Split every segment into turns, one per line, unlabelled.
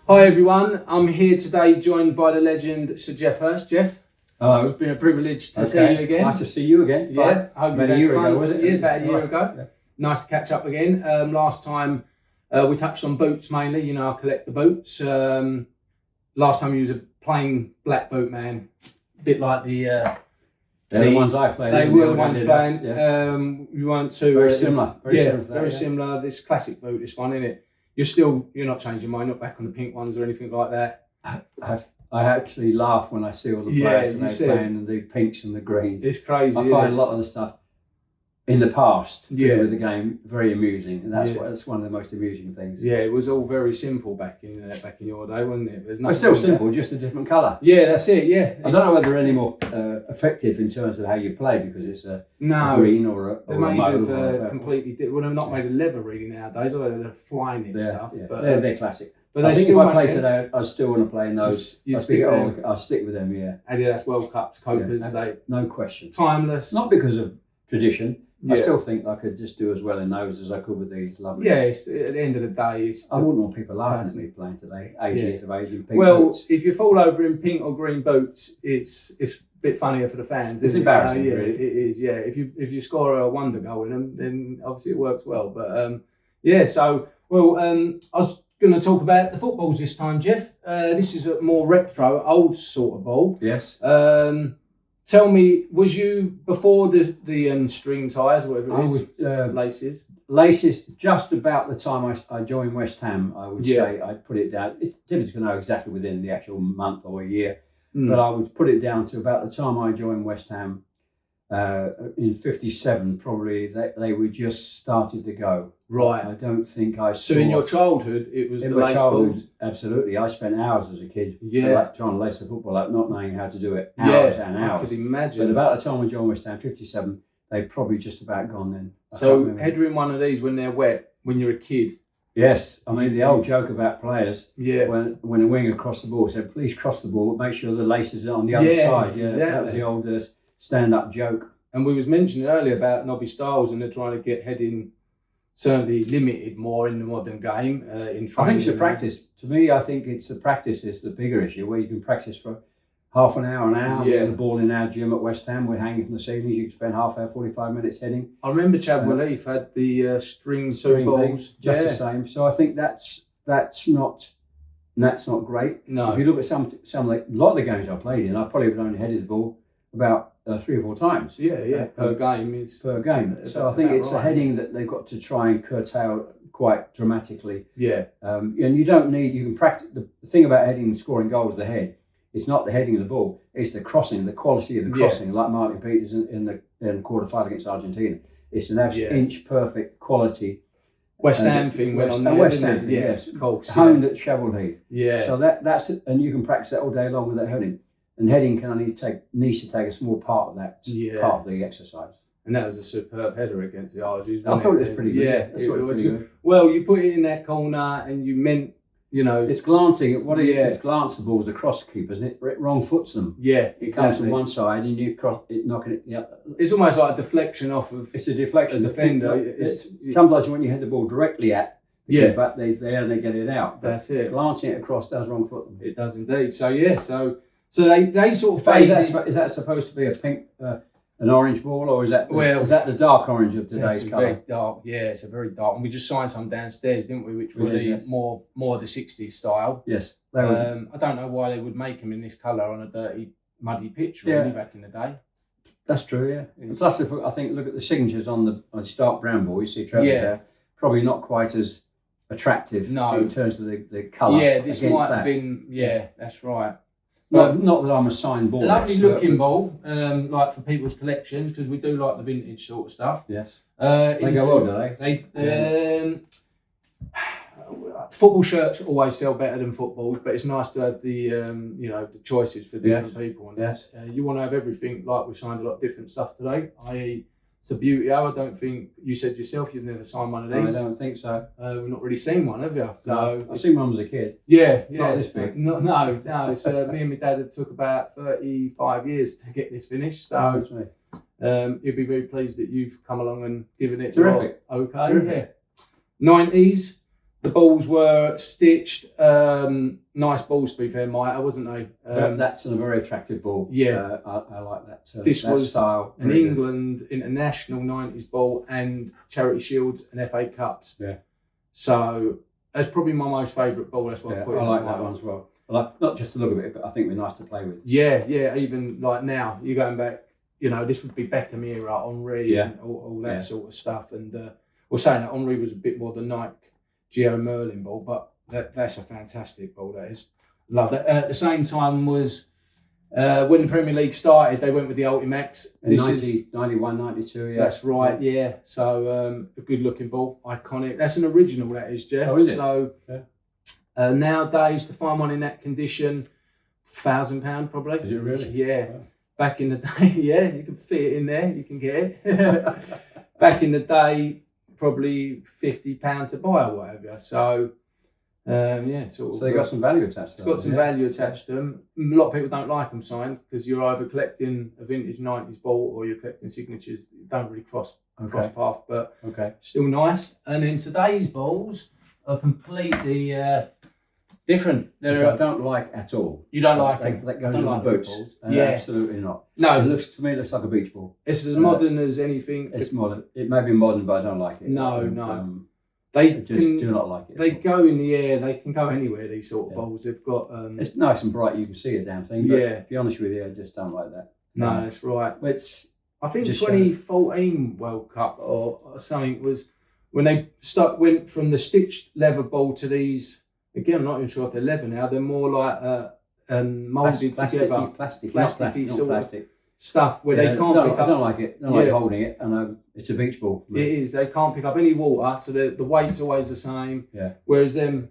Hi everyone, I'm here today joined by the legend Sir Geoff Hurst. Geoff,
Hello.
it's been a privilege to see you again.
Nice to see you again.
Yeah, hope
about a year ago, was it?
Yeah, about a year
Right.
ago.
Yeah.
Nice to catch up again. Last time we touched on boots mainly. You know, I collect the boots. Last time you was a plain black boot man, a bit like
They're the ones I played.
They were the ones playing.
Yes.
You weren't too
Very similar.
Very similar. This classic boot, this one, isn't it? You're not changing mine, not back on the pink ones or anything like that.
I actually laugh when I see all the players today playing and the pinks and the greens.
It's crazy.
I find a lot of the stuff in the past to do with the game very amusing, and that's one of the most amusing things.
Yeah, it was all very simple back in your day, wasn't it?
It's still simple, just a different colour.
Yeah, that's it. Yeah,
I don't know whether they're any more effective in terms of how you play because it's a green or a
they're made of completely different. Well, they're not made of leather really nowadays, although they're flying and stuff.
Yeah.
But
they're classic.
But
I think if I play today, I still want to play in those.
I'll
stick with them. Yeah.
Adidas World Cups, Copas,
no question.
Timeless.
Not because of tradition. I still think I could just do as well in those as I could with these lovely.
Yeah, at the end of the day,
I wouldn't want people laughing at me playing today, 80 years of age in pink
boots. If you fall over in pink or green boots, it's a bit funnier for the fans.
It's embarrassing,
really. It is. Yeah, if you score a wonder goal in them, then obviously it works well. But I was going to talk about the footballs this time, Geoff. This is a more retro, old sort of ball.
Yes.
Tell me, was you before the string ties or whatever it is? Laces.
Laces. Just about the time I joined West Ham, I would say I'd put it down. It's difficult to know exactly within the actual month or a year, but I would put it down to about the time I joined West Ham in '57. Probably they were just started to go.
Right.
I don't think I saw.
So in your childhood, it was
in
the lace balls?
Absolutely. I spent hours as a kid trying to lace the football up, not knowing how to do it. Hours and hours.
I could imagine.
But about the time I joined West Ham, '57, they'd probably just about gone then.
So header in one of these when they're wet, when you're a kid.
Yes. I mean, the old joke about players, when a winger crossed the ball, said, please cross the ball, but make sure the laces are on the other side. Yeah, exactly. That was the old stand-up joke.
And we was mentioning earlier about Nobby Styles and they're trying to get heading certainly limited more in the modern game. In training.
I think it's a practice. To me, I think it's the practice is the bigger issue, where you can practice for half an hour, We had the ball in our gym at West Ham. We're hanging from the ceilings. You can spend half hour, 45 minutes heading.
I remember Chad Waleef had the string balls.
Just the same. So I think that's not great.
No.
If you look at a lot of the games I played in, I probably would only headed the ball about 3 or 4 times.
Per game.
So I think it's a heading that they've got to try and curtail quite dramatically.
Yeah.
And you can practice. The thing about heading and scoring goals, the head, it's not the heading of the ball, it's the crossing, the quality of the crossing, like Martin Peters in the quarter-final against Argentina. It's an absolute inch-perfect quality.
West Ham thing went on there.
West Ham thing, yes.
Of course.
Honed at Cheverel Heath.
Yeah.
So that's it, and you can practice that all day long without heading. And heading needs to take a small part of that part of the exercise.
And that was a superb header against the Argies.
I thought it was pretty good.
Yeah, it was good. Well, you put it in that corner and you meant,
it's glancing. It's glance the balls across the keepers, and it wrong foots them.
Yeah,
it comes from one side and you cross it, knocking it. Yeah,
it's almost like a deflection off of.
It's a deflection.
The defender.
Sometimes when you hit the ball directly at the keeper, they're there and they get it out.
That's it.
Glancing it across does wrong foot them.
It does indeed. So So they sort of fade.
Is that supposed to be a pink, an orange ball, or is that the dark orange of today's colour?
Very dark. Yeah, it's a very dark. And we just signed some downstairs, didn't we? Which were more the '60s style.
Yes.
I don't know why they would make them in this colour on a dirty, muddy pitch. Really, back in the day.
That's true. Yeah. Plus, I think look at the signatures on the dark brown ball. You see Trevor there. Probably not quite as attractive. No. In terms of the colour.
Yeah, this might have been. Yeah, that's right.
Not that I'm a signed ball.
Lovely looking ball, like for people's collections, because we do like the vintage sort of stuff.
Yes. They go well, do
they? Football shirts always sell better than footballs, but it's nice to have the the choices for different people. And you want to have everything. Like we've signed a lot of different stuff today, i.e. Subbuteo. I don't think you said yourself you've never signed one of these.
I don't think so.
We've not really seen one, have you? So
I've seen one as a kid.
Yeah.
Not this big.
No. It's me and my dad. It took about 35 years to get this finished. So you'll be very pleased that you've come along and given it.
Terrific.
Okay.
Terrific.
Yeah. 90s. The balls were stitched. Nice balls, to be fair, Mike, wasn't they?
That's a very attractive ball.
Yeah.
I like that.
This
that
was
style.
an England international 90s ball and Charity Shields and FA Cups.
Yeah.
So that's probably my most favourite ball. That's what I put in.
I like that one as well. I like not just the look of it, but I think they're nice to play with.
Yeah. Even like now, you're going back, this would be Beckham era, Henry, and all that sort of stuff. And we're saying that Henry was a bit more the Nike Geo Merlin ball, but that's a fantastic ball, that is. Love that. At the same time was when the Premier League started, they went with the Ultimax.
This is 91, 92, yeah.
That's right, yeah. So a good looking ball, iconic. That's an original, that is, Geoff.
Oh, is it?
So nowadays, to find one in that condition, £1,000 probably.
Is it really?
Yeah. Wow. Back in the day, you can fit it in there, you can get it. Back in the day, probably £50 to buy or whatever. So, sort of.
So they got some value attached to them.
It's got some value attached to them. A lot of people don't like them signed because you're either collecting a vintage 90s ball or you're collecting signatures that don't really cross path, but still nice. And then today's balls are completely different.
Which I don't like at all.
You don't like them?
That goes with the boots. Absolutely not.
No.
To me, it looks like a beach ball.
It's as modern as anything.
It's modern. It may be modern, but I don't like it.
No.
I just do not like it.
They go in the air. They can go anywhere, these sort of balls. They've got...
it's nice and bright. You can see a damn thing. But to be honest with you, I just don't like that.
No, that's right. I think 2014 World Cup or something was when they went from the stitched leather ball to these... Again, I'm not even sure if they're leather now. They're more like moulded together.
Plastic
sort of stuff where they can't pick up.
I don't like it. I don't like holding it. And it's a beach ball.
It is. They can't pick up any water, so the weight's always the same.
Yeah.
Whereas a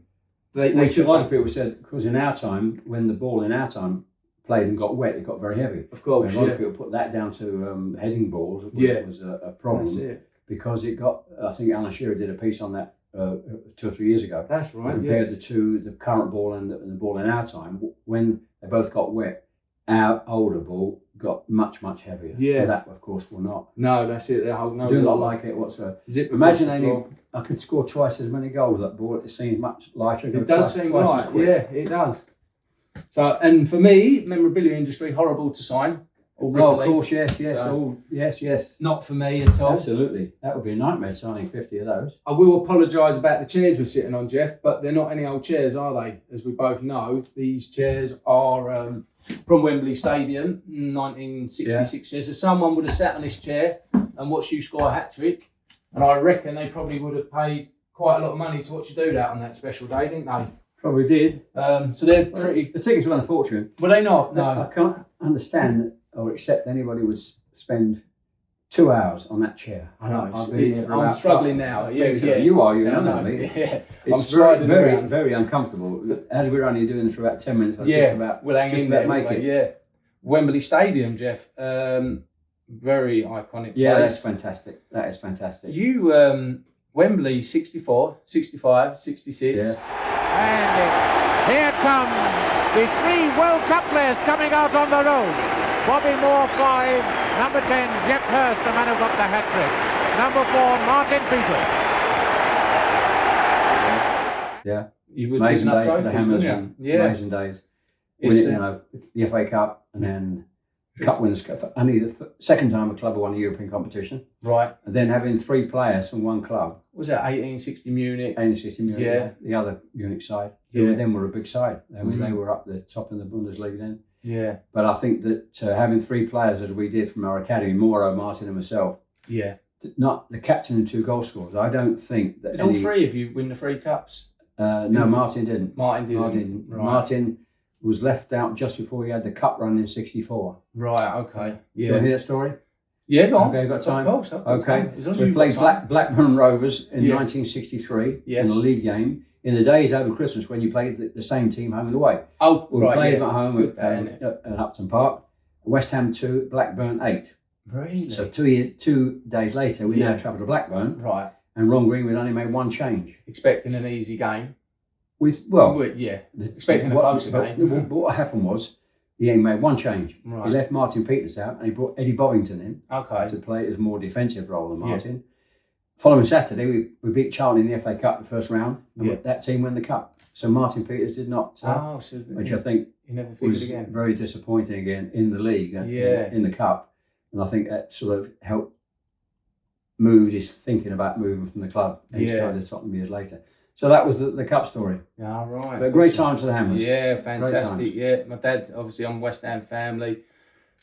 lot of people said, because in our time, when the ball in our time played and got wet, it got very heavy.
Of course,
a lot of people put that down to heading balls. It was a problem.
That's it.
Because it got, I think Alan Shearer did a piece on that 2 or 3 years ago.
That's right.
Compared the current ball and the ball in our time. When they both got wet, our older ball got much, much heavier.
Yeah.
That, of course, will not.
No, that's it. I
do not like it whatsoever. Imagine I could score twice as many goals with that ball. It seems much lighter.
It does seem light. Yeah, it does. So, and for me, memorabilia industry, horrible to sign.
Oh, of course, yes. So, yes.
Not for me at all.
Absolutely. That would be a nightmare signing 50 of those.
I will apologise about the chairs we're sitting on, Geoff, but they're not any old chairs, are they? As we both know, these chairs are from Wembley Stadium, 1966 chairs. So someone would have sat on this chair and watched you score a hat-trick, and I reckon they probably would have paid quite a lot of money to watch you do that on that special day, didn't they?
Probably did.
So they're pretty...
The tickets were a fortune.
Were they not? No.
I can't understand or accept anybody would spend 2 hours on that chair.
I know. I'm struggling now.
You are. You know me.
Yeah.
It's very uncomfortable. As we're only doing this for about 10 minutes,
we'll hang in there, make it. Yeah. Wembley Stadium, Geoff. Very iconic.
Yeah,
place.
that's fantastic. That is fantastic.
You Wembley 64, 65, 66.
Yeah. And here come the 3 World Cup players coming out on the road. Bobby Moore 5, number 10 Geoff Hurst, the man who got the hat-trick. Number 4 Martin Peters.
Yeah,
he was
amazing days
trophies,
for the Hammers. Amazing days. Winning, the FA Cup and then Cup Winners' Cup. Only the second time a club won a European competition.
Right.
And then having 3 players from one club.
Was that 1860 Munich?
1860 Munich.
Yeah.
The other Munich side.
Yeah.
Then were a big side. I mean, they were up the top in the Bundesliga then.
Yeah.
But I think that having 3 players, as we did from our academy, Mauro, Martin and myself, not the captain and 2 goal scorers, I don't think that
all 3 of you win the 3 cups?
No, Martin didn't.
Martin didn't.
Right. Martin was left out just before he had the cup run in 64.
Right, okay. Yeah.
Do you want to hear that story?
Yeah, go on.
Okay, got time?
Of course.
Okay. So we played Blackburn Rovers in 1963 in a league game. In the days over Christmas when you played the same team home and away.
Oh,
we played them at home at Upton Park. West Ham 2, Blackburn 8.
Really?
So 2 days later, we now travel to Blackburn.
Right.
And Ron Greenwood only made 1 change.
Expecting an easy game.
Expecting a closer game. What happened was, he only made 1 change.
Right.
He left Martin Peters out and he brought Eddie Bovington in
to
play as a more defensive role than Martin. following Saturday, we beat Charlton in the FA Cup the first round. And
Yeah.
that team won the cup. So Martin Peters did not, which I think
he never figured
was
again.
very disappointing again in the league, in the cup. And I think that sort of helped moved his thinking about moving from the club and to go to Tottenham years later. So that was the cup story.
Yeah, right.
But great times for the Hammers.
Yeah, fantastic. Yeah, my dad, obviously, I'm West Ham family.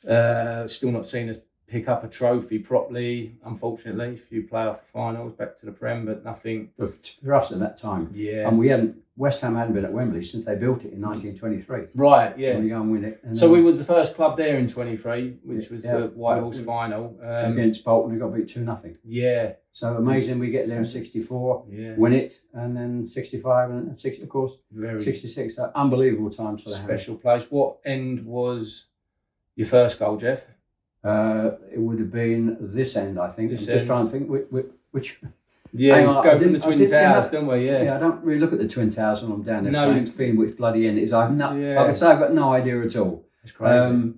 Still not seen us pick up a trophy properly, unfortunately. A few playoff finals, back to the Prem, but nothing.
But for us at that time, and West Ham hadn't been at Wembley since they built it in 1923.
Right, yeah.
And we go and win it. And
so we was the first club there in 23, which was the White Horse final.
Against Bolton, we got beat 2-0.
Yeah.
So amazing, we get there in 64, win it, and then 65 and 60, of course, 66. Unbelievable times for the Hammers.
Special place. What end was your first goal, Geoff?
It would have been this end, I think. Just trying to think which.
Yeah, we go from the Twin Towers, don't we? Yeah.
Yeah, I don't really look at the Twin Towers when I'm down there.
No,
feeling which bloody end it is. I would say I've got no idea at all.
It's crazy.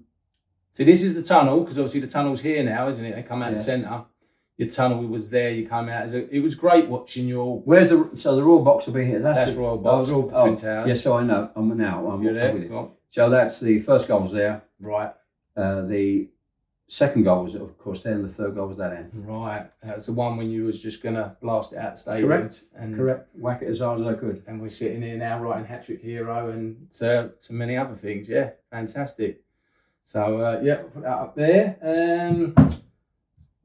So this is the tunnel, because obviously the tunnel's here now, isn't it? They come out the centre. Your tunnel was there. You come out. It was great watching your.
Where's the Royal Box will be here?
That's Royal Box. Twin Towers.
Yes, so I know. I'm there.
With it.
So that's the first goal was there.
Right.
The second goal was, of course, there, and the third goal was that end.
Right. That's the one when you was just going to blast it out the stadium.
Correct. Whack it as hard as I could.
And we're sitting here now writing Hat-Trick Hero and so many other things. Yeah, fantastic. So, put that up there.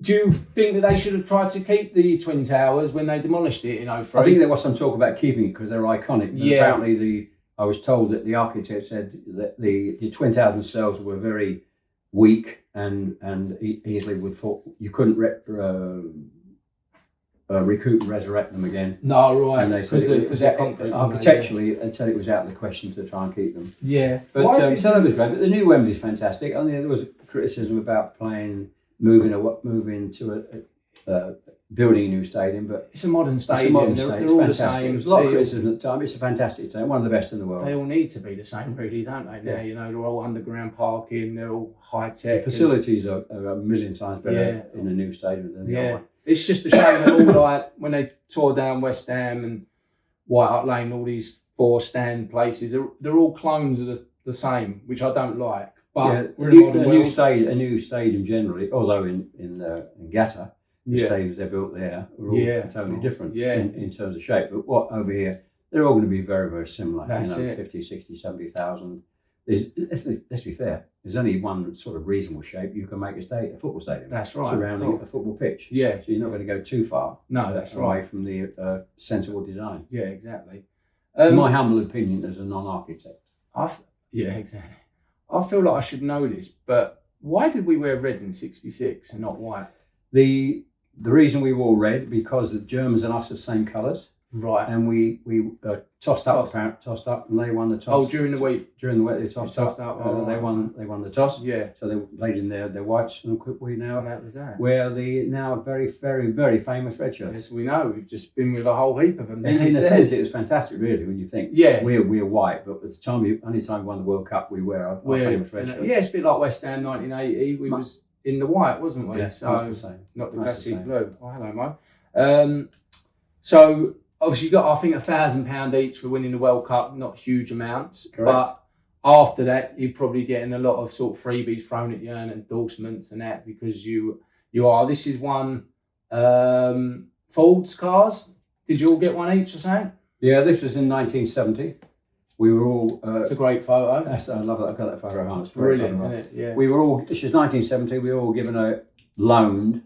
Do you think that they should have tried to keep the Twin Towers when they demolished it in 03?
I think there was some talk about keeping it because they're iconic.
Yeah.
Apparently, I was told that the architect said that the Twin Towers themselves were very weak and easily would fall. You couldn't recoup and resurrect them again.
No, right.
And they said
because they're concrete.
Architecturally, they said it was out of the question to try and keep them.
Yeah.
But so that was great. But the new Wembley's fantastic. Only there was criticism about moving to a building a new stadium, but
it's a modern stadium. They're all the same.
There's a lot of criticism at the time. It's a fantastic stadium, one of the best in the world.
They all need to be the same, really, don't they? Now, they're all underground parking. They're all high tech.
The facilities are a million times better in a new stadium than the other one.
It's just a shame that all like when they tore down West Ham and White Hart Lane, all these 4 stand places, they're all clones of the same, which I don't like. But we're in a
new stadium generally, although in Gata, the stadiums they built there are all totally different in terms of shape. But what over here, they're all going to be very, very similar.
That's
50, 60, 70,000. Let's be fair. There's only one sort of reasonable shape you can make a football stadium.
That's right.
Surrounding a football pitch.
Yeah.
So you're not going to go too far.
No, that's
away
right.
from the sensible design.
Yeah, exactly.
In my humble opinion, as a non-architect.
Exactly. I feel like I should know this, but why did we wear red in '66 and not white?
The reason we wore red because the Germans and us are the same colours.
Right.
And we tossed up, and they won the toss.
Oh, during the week.
During the week they tossed up. They won the toss.
Yeah.
So they played in their whites, and we now
that was that.
Wear the now very, very, very famous red shirts.
Yes, we know. We've just been with a whole heap of them.
In a sense, it was fantastic, really, when you think.
Yeah.
We're white, but at the time, only time we won the World Cup, we wear our famous red shirts.
Yeah, it's a bit like West Ham 1980. We was in the white, wasn't we?
Yeah,
so
that's the same.
Not the classic blue. Oh, hello, Mo. So obviously you got, I think, £1,000 each for winning the World Cup. Not huge amounts.
Correct.
But after that, you're probably getting a lot of sort of freebies thrown at you and endorsements and that because you are. This is one Ford's cars. Did you all get one each or something?
Yeah, this was in 1970. We were all.
It's a great photo.
I love that. I've got that photo on. It's
brilliant, isn't it? Yeah.
We were all. This is 1970. We were all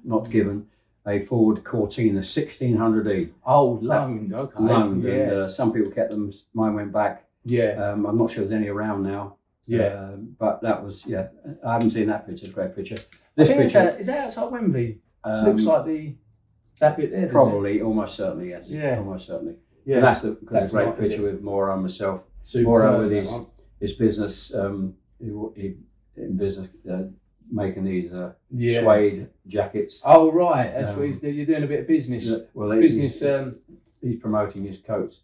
not given, a Ford Cortina 1600E.
Oh, loaned. Okay.
Loaned.
Yeah.
And some people kept them. Mine went back.
Yeah.
I'm not sure there's any around now.
Yeah.
But that was I haven't seen that picture. It's a great picture.
This picture is that outside Wembley. Looks like that bit there.
Probably, almost certainly, yes.
Yeah.
Almost certainly.
Yeah.
And that's a great picture with Mauro and myself. Mauro with his business, in business making these suede jackets.
Oh right, that's what you're doing a bit of business.
He's promoting his coats.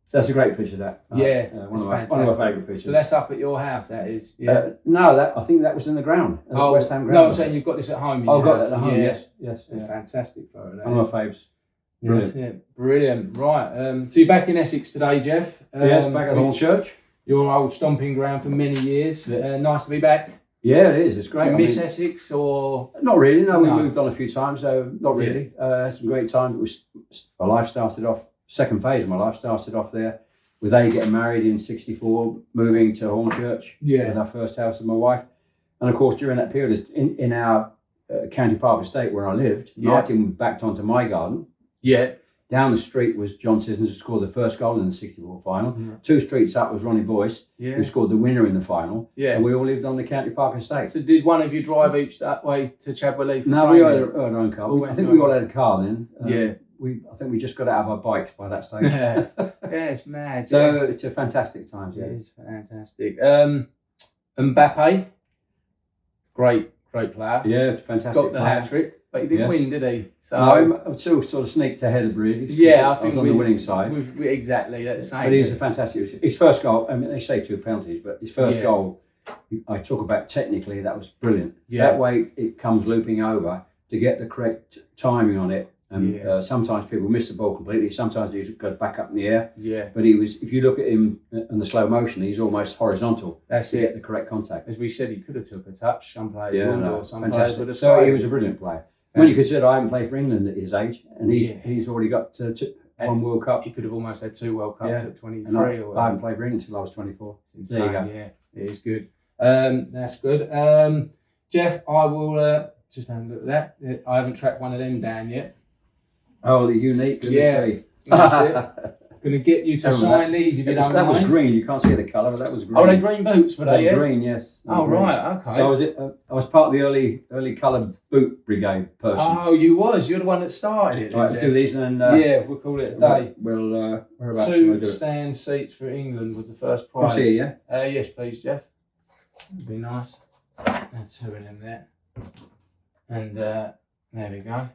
So that's a great picture. One of my favourite pictures.
So that's up at your house. That is. Yeah.
No, I think that was in the ground.
West Ham ground. No, I'm saying you've got this at home.
I've got it at home. Yes.
Fantastic photo.
One of my faves.
That's it. Brilliant. Right. So you're back in Essex today, Geoff.
Yes, back at Hornchurch.
Your old stomping ground for many years. Nice to be back.
Yeah, it is. It's great.
Do you miss Essex or?
Not really. No, we moved on a few times, so not really. Had some great time. My life started off. Second phase of my life started off there with getting married in '64, moving to Hornchurch with our first house and my wife, and of course during that period in our County Park estate where I lived, Martin backed onto my garden.
Yeah.
Down the street was John Sissons, who scored the first goal in the '64 final. 2 streets up was Ronnie Boyce, who scored the winner in the final. Yeah. And we all lived on the County Park estate.
So did one of you drive each that way to Chadwell?
No, we had our own car. I think we all had a car then. I think we just got out of our bikes by that stage.
Yeah, it's mad.
So it's a fantastic time.
Yeah, it's fantastic. Mbappe, great player.
Yeah, fantastic.
Got the hat trick. But he didn't win, did he? So
no, I'm still sort of sneaked ahead of really.
I think
I was on the winning side.
Exactly, that's the same.
But he's a fantastic. His first goal. I mean, they say 2 penalties, but his first goal, I talk about technically, that was brilliant. Yeah. That way, it comes looping over to get the correct timing on it. And sometimes people miss the ball completely. Sometimes he goes back up in the air. Yeah. But if you look at him in the slow motion, he's almost horizontal. That's to get the correct contact.
As we said, he could have took a touch. Some players would, or some players would have.
So he was a brilliant player. When you consider I haven't played for England at his age, and he's already got 1 World Cup.
He could have almost had 2 World Cups at 23.
I haven't played for England until I was 24.
There you go. Yeah, it is good. That's good. Geoff, I will just have a look at that. I haven't tracked one of them down yet.
Oh, the unique.
That's it. Going to get you to sign these if you don't mind.
That was green. You can't see the colour, but that was green.
Oh, they green boots, were they?
Green, yes.
Oh, green. Right, okay.
So I was part of the early coloured boot brigade person.
Oh, you was. You're the one that started it.
Right, let's do these and
we'll call it a day.
We'll
2 stand seats for England was the first prize.
Here,
yes, please, Geoff. That'd be nice. There's 2 of them there. And there we go.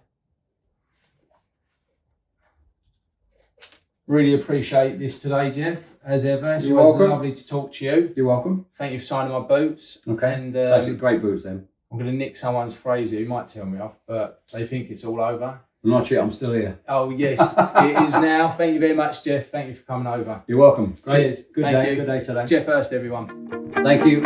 Really appreciate this today, Geoff, as ever. It's
You're welcome.
Lovely to talk to you.
You're welcome.
Thank you for signing my boots.
Okay.
And
that's great boots then.
I'm going to nick someone's phrase here. You might tell me off, but they think it's all over.
Not yet. I'm still here.
Oh, yes. It is now. Thank you very much, Geoff. Thank you for coming over.
You're welcome. Great.
Cheers.
Good day today.
Geoff Hurst, everyone.
Thank you.